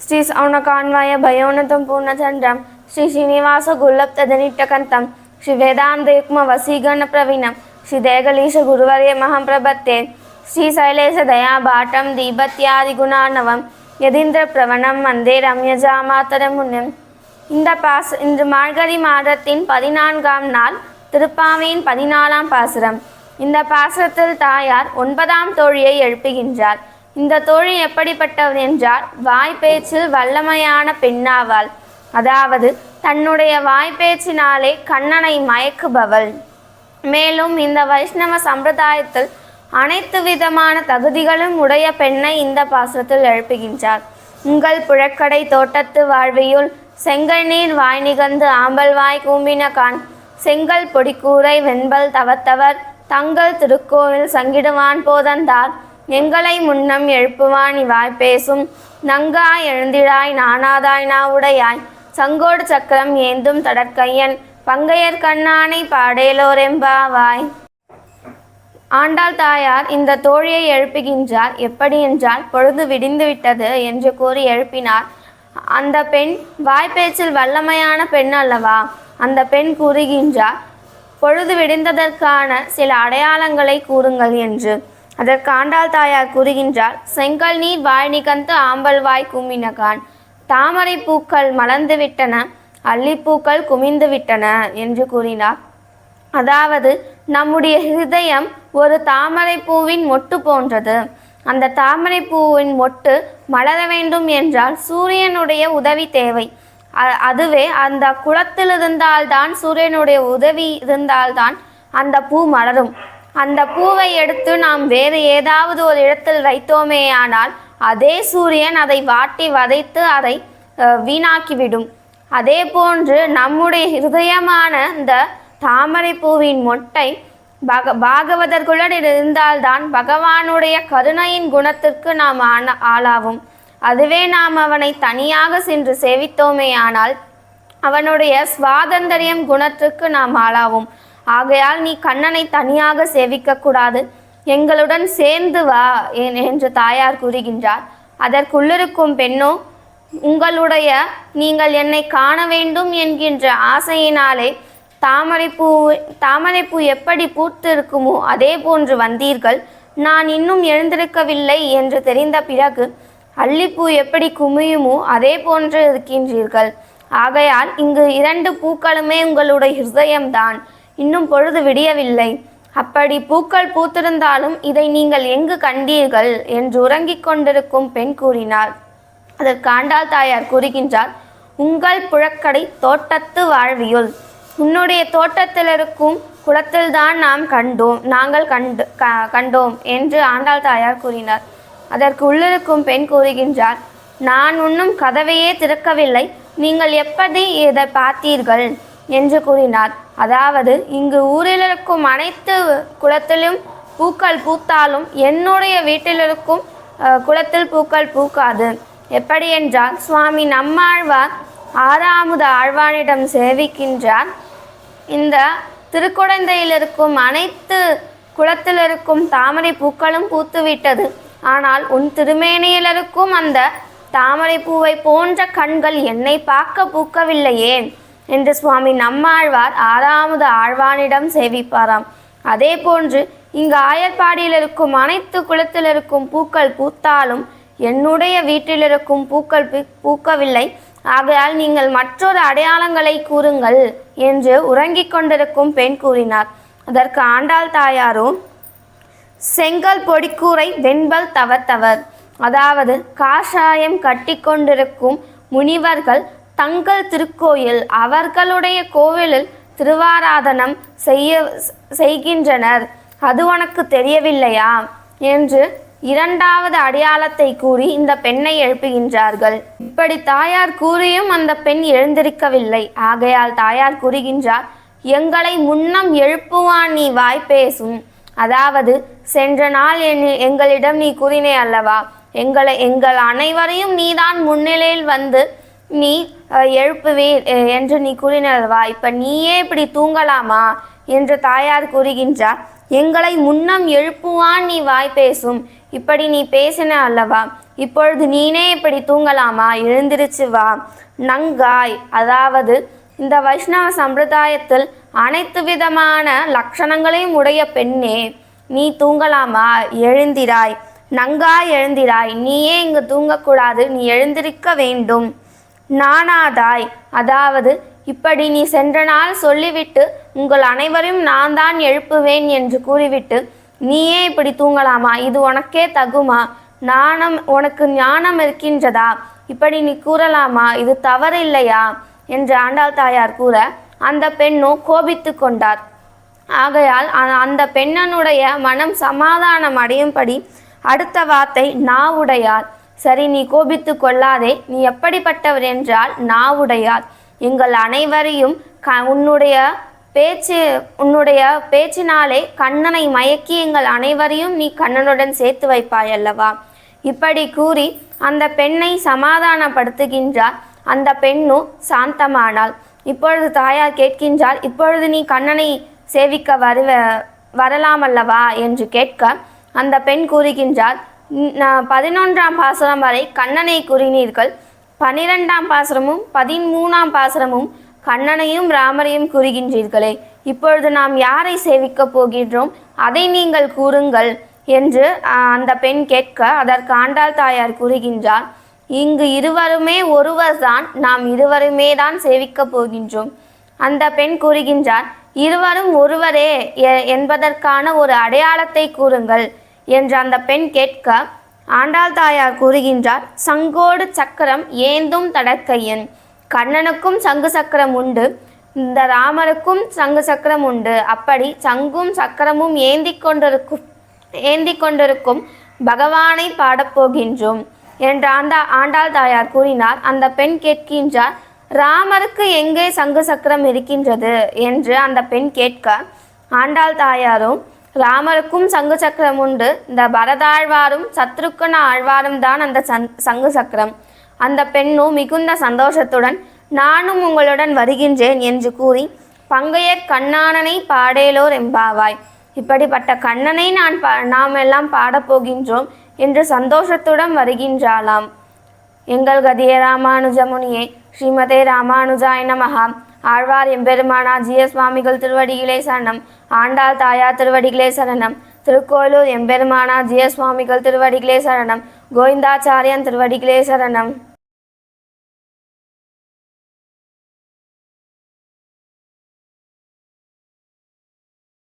శ్రీ సౌనకాన్వయ భయోన్నతం పూర్ణచంద్రం శ్రీ శ్రీనివాస గుల్లప్తదనిట్టకంతం శ్రీ వేదాంతయుగ్మ వసీగణ ప్రవీణం శ్రీ దేగలీశ గురువర్య మహం ప్రబత్తే శ్రీ శైలేశ దయాబాటం தீபத்யாதி குணார்ணவம் யதீந்திர பிரவணம் வந்தே ரம்யஜாமாதர முன்னம். இன்று மார்கழி மாதத்தின் 14ஆம் நாள், திருப்பாவையின் 14ஆம் பாசுரம். இந்த பாசுரத்தில் தாயார் 9ஆம் தோழியை எழுப்புகின்றார். இந்த தோழி எப்படிப்பட்டவள் என்றால், வாய்ப்பேச்சில் வல்லமையான பெண்ணாவாள். அதாவது தன்னுடைய வாய்ப்பேச்சினாலே கண்ணனை மயக்குபவள். மேலும் இந்த வைஷ்ணவ சம்பிரதாயத்தில் அனைத்து விதமான தகுதிகளும் உடைய பெண்ணை இந்த பாசுரத்தில் எழுப்புகின்றார். உங்கள் புழக்கடை தோட்டத்து வாழ்வியுள் செங்கல் நீர் வாய் நிகழ்ந்து ஆம்பல் வாய் கூம்பின கான் செங்கல் பொடிக்கூரை வெண்பல் தவத்தவர் தங்கள் திருக்கோவில் சங்கிடுவான் போதந்தார் எங்களை முன்னம் எழுப்புவான் இவாய் பேசும் நங்காய் எழுந்திடாய் நானாதாய் நாவுடையாய் சங்கோடு சக்கரம் ஏந்தும் தடற்கையன் பங்கையர் கண்ணானை பாடேலோரெம்பாவாய். ஆண்டாள் தாயார் இந்த தோழியை எழுப்புகின்றார். எப்படி என்றால், பொழுது விடிந்துவிட்டது என்று கூறி எழுப்பினார். அந்த பெண் வாய்ப்பேச்சில் வல்லமையான பெண் அல்லவா? அந்த பெண் கூறுகின்றார், பொழுது விடிந்ததற்கான சில அடையாளங்களை கூறுங்கள் என்று. அதற்கு ஆண்டாள் தாயார் கூறுகின்றார், செங்கல் நீர் வாய் நிகழ்ந்து ஆம்பல் வாய் கூம்பினகான், தாமரை பூக்கள் மலர்ந்து விட்டன, அல்லிப்பூக்கள் குமிந்து விட்டன என்று கூறினார். அதாவது நம்முடைய ஹிருதயம் ஒரு தாமரை பூவின் மொட்டு போன்றது. அந்த தாமரை பூவின் மொட்டு மலர வேண்டும் என்றால் சூரியனுடைய உதவி தேவை. அதுவே அந்த குளத்தில் இருந்தால்தான், சூரியனுடைய உதவி இருந்தால்தான் அந்த பூ மலரும். அந்த பூவை எடுத்து நாம் வேறு ஏதாவது ஒரு இடத்தில் வைத்தோமேயானால் அதே சூரியன் அதை வாட்டி வதைத்து அதை வீணாக்கிவிடும். அதே போன்று நம்முடைய ஹிருதயமான இந்த தாமரை பூவின் மொட்டை பாகவதர்களுடன் இருந்தால்தான் பகவானுடைய கருணையின் குணத்திற்கு நாம் ஆளாவும். அதுவே நாம் அவனை தனியாக சென்று சேவித்தோமேயானால் அவனுடைய சுவாதந்திரியம் குணத்திற்கு நாம் ஆளாவும். ஆகையால் நீ கண்ணனை தனியாக சேவிக்கக்கூடாது, எங்களுடன் சேர்ந்து வா என்று தாயார் கூறுகின்றார். அதற்குள்ளிருக்கும் பெண்ணோ, நீங்கள் என்னை காண வேண்டும் என்கின்ற ஆசையினாலே தாமரைப்பூ எப்படி பூத்து இருக்குமோ அதே போன்று வந்தீர்கள். நான் இன்னும் எழுந்திருக்கவில்லை என்று தெரிந்த பிறகு அல்லிப்பூ எப்படி குமியுமோ அதே போன்று இருக்கின்றீர்கள். ஆகையால் இங்கு 2 பூக்களுமே உங்களுடைய ஹிருதயம்தான். இன்னும் பொழுது விடியவில்லை. அப்படி பூக்கள் பூத்திருந்தாலும் இதை நீங்கள் எங்கு கண்டீர்கள் என்று உறங்கிக் கொண்டிருக்கும் பெண் கூறினார். அதற்கு ஆண்டாள் தாயார் கூறுகின்றார், உங்கள் புழக்கடை தோட்டத்து வாழ்வியுள், உன்னுடைய தோட்டத்தில் இருக்கும் குளத்தில்தான் நாங்கள் கண்டோம் என்று ஆண்டாள் தாயார் கூறினார். அதற்கு உள்ளிருக்கும் பெண் கூறுகின்றார், நான் இன்னும் கதவையே திறக்கவில்லை, நீங்கள் எப்படி இதை பார்த்தீர்கள் என்று கூறினார். அதாவது இங்கு ஊரில் இருக்கும் அனைத்து குளத்திலும் பூக்கள் பூத்தாலும் என்னுடைய வீட்டிலிருக்கும் குளத்தில் பூக்கள் பூக்காது. எப்படி என்றால், சுவாமி நம்மாழ்வார் 6வது ஆழ்வானிடம் சேவிக்கின்றார். இந்த திருக்குடந்தையில் இருக்கும் அனைத்து குளத்தில் இருக்கும் தாமரை பூக்களும் பூத்துவிட்டது. ஆனால் உன் திருமேனியில் இருக்கும் அந்த தாமரை பூவை போன்ற கண்கள் என்னை பார்க்க பூக்கவில்லையே என்று சுவாமி நம்மாழ்வார் 6வது ஆழ்வானிடம் சேவிப்பாராம். அதே போன்று இங்கு ஆயர்பாடியில் இருக்கும் அனைத்து குளத்தில் இருக்கும் பூக்கள் பூத்தாலும் என்னுடைய வீட்டிலிருக்கும் பூக்கள் பூக்கவில்லை. ஆகையால் நீங்கள் மற்றொரு அடையாளங்களை கூறுங்கள் என்று உறங்கிக் கொண்டிருக்கும் பெண் கூறினார். அதற்கு ஆண்டாள் தாயாரோ, செங்கல் பொடிக்கூரை வெண்பல் தவத்தவர், அதாவது காஷாயம் கட்டி கொண்டிருக்கும் முனிவர்கள் தங்கள் திருக்கோயில், அவர்களுடைய கோவிலில் திருவாராதனம் செய்கின்றனர். அது உனக்கு தெரியவில்லையா என்று 2வது அடையாளத்தை கூறி இந்த பெண்ணை எழுப்புகின்றார்கள். இப்படி தாயார் கூறியும் அந்த பெண் எழுந்திருக்கவில்லை. ஆகையால் தாயார் கூறுகின்றார், எங்களை முன்னம் எழுப்புவான் நீ வாய் பேசும். அதாவது சென்ற நாள் எங்களிடம் நீ கூறினே அல்லவா, எங்கள் அனைவரையும் நீதான் முன்னிலையில் வந்து நீ எழுப்புவீர் என்று நீ கூறினல்லவா, இப்ப நீயே இப்படி தூங்கலாமா என்று தாயார் கூறுகின்றார். எங்களை முன்னம் எழுப்புவான் நீ வாய் பேசும் இப்படி நீ பேசின அல்லவா, இப்பொழுது நீனே இப்படி தூங்கலாமா? எழுந்திருச்சு வா. நங்காய், அதாவது இந்த வைஷ்ணவ சம்பிரதாயத்தில் அனைத்து விதமான லட்சணங்களையும் உடைய பெண்ணே, நீ தூங்கலாமா? எழுந்திராய். நங்காய் எழுந்திராய். நீயே இங்கு தூங்கக்கூடாது, நீ எழுந்திருக்க வேண்டும். நானாதாய், அதாவது இப்படி நீ சென்ற நாள் சொல்லிவிட்டு உங்கள் அனைவரையும் நான் தான் எழுப்புவேன் என்று கூறிவிட்டு நீயே இப்படி தூங்கலாமா? இது உனக்கே தகுமா? உனக்கு ஞானம் இருக்கின்றதா? இப்படி நீ கூறலாமா? இது தவறு இல்லையா என்று ஆண்டாள் தாயார் கூற அந்த பெண்ணோ கோபித்து கொண்டார். ஆகையால் அந்த பெண்ணனுடைய மனம் சமாதானம் அடையும்படி அடுத்த வார்த்தை நாவுடையார். சரி, நீ கோபித்து கொள்ளாதே. நீ எப்படிப்பட்டவர் என்றால் நாவுடையார். எங்கள் அனைவரையும் உன்னுடைய பேச்சினாலே கண்ணனை மயக்கி எங்கள் அனைவரையும் நீ கண்ணனுடன் சேர்த்து வைப்பாய் அல்லவா? இப்படி கூறி அந்த பெண்ணை சமாதானப்படுத்துகின்றார். அந்த பெண்ணும் சாந்தமானாள். இப்பொழுது தாயார் கேட்கின்றாள், இப்பொழுது நீ கண்ணனை சேவிக்க வரலாமல்லவா என்று கேட்க அந்த பெண் கூறுகின்றார், 11ஆம் பாசுரம் வரை கண்ணனை கூறினீர்கள், 12ஆம் பாசுரமும் 13ஆம் பாசுரமும் கண்ணனையும் ராமரையும் கூறுகின்றீர்களே, இப்பொழுது நாம் யாரை சேவிக்கப் போகின்றோம், அதை நீங்கள் கூறுங்கள் என்று அந்த பெண் கேட்க அதற்கு ஆண்டாள் தாயார் கூறுகின்றார், இங்கு இருவருமே ஒருவர்தான், நாம் இருவருமே தான் சேவிக்கப் போகின்றோம். அந்த பெண் கூறுகின்றார், இருவரும் ஒருவரே என்பதற்கான ஒரு அடையாளத்தை கூறுங்கள் என்று அந்த பெண் கேட்க ஆண்டாள் தாயார் கூறுகின்றார், சங்கோடு சக்கரம் ஏந்தும் தடக்கையன். கண்ணனுக்கும் சங்கு சக்கரம் உண்டு, இந்த ராமருக்கும் சங்கு சக்கரம் உண்டு. அப்படி சங்கும் சக்கரமும் ஏந்தி கொண்டிருக்கும் பகவானை பாடப்போகின்றோம் என்று ஆண்டாள் தாயார் கூறினார். அந்த பெண் கேட்கின்றார், ராமருக்கு எங்கே சங்கு சக்கரம் இருக்கின்றது என்று அந்த பெண் கேட்க ஆண்டாள் தாயாரும், ராமருக்கும் சங்கு சக்கரம் உண்டு, இந்த பரதாழ்வாரும் சத்ருக்கன ஆழ்வாரும் தான் அந்த சங்கு சக்கரம். அந்த பெண்ணும் மிகுந்த சந்தோஷத்துடன் நானும் உங்களுடன் வருகின்றேன் என்று கூறி பங்கையர் கண்ணானனை பாடேலோர் எம்பாவாய், இப்படிப்பட்ட கண்ணனை நாம் எல்லாம் பாடப்போகின்றோம் என்று சந்தோஷத்துடன் வருகின்றாளாம். எங்கள் கதியே ராமானுஜமுனியே ஸ்ரீமதே ராமானுஜாய நமஹா. ஆழ்வார் எம்பெருமானார் ஜி.எஸ். சுவாமிகள் திருவடிகளே சரணம். ஆண்டாள் தாயார் திருவடிகளே சரணம். திருக்கோயிலூர் எம்பெருமானார் ஜி.எஸ். சுவாமிகள் திருவடிகளே சரணம். கோவிந்தாச்சாரியன் திருவடிகளே சரணம்.